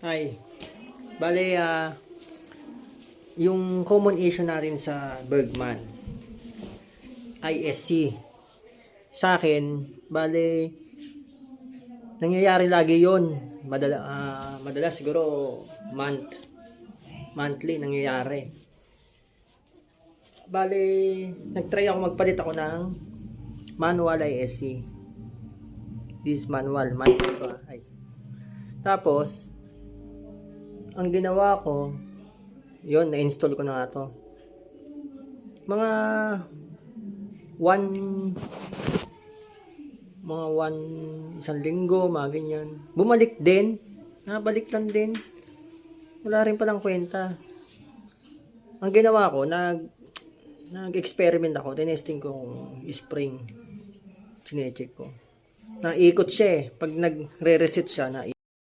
Ay, bale, yung common issue natin sa Bergman, ISC. Sa akin, bale, nangyayari lagi yon. Madalas siguro monthly nangyayari. Bale, nagtry ako magpalit ako ng manual ISC. This manual ito. Ay. Tapos, ang ginawa ko, yon, na-install ko na nga to. Mga isang linggo, mga ganyan. Bumalik din. Nabalik lang din. Wala rin palang kwenta. Ang ginawa ko, nag-experiment ako. Tinesting ko yung spring. Sinecheck ko. Naikot siya eh. Pag nagre-reset siya,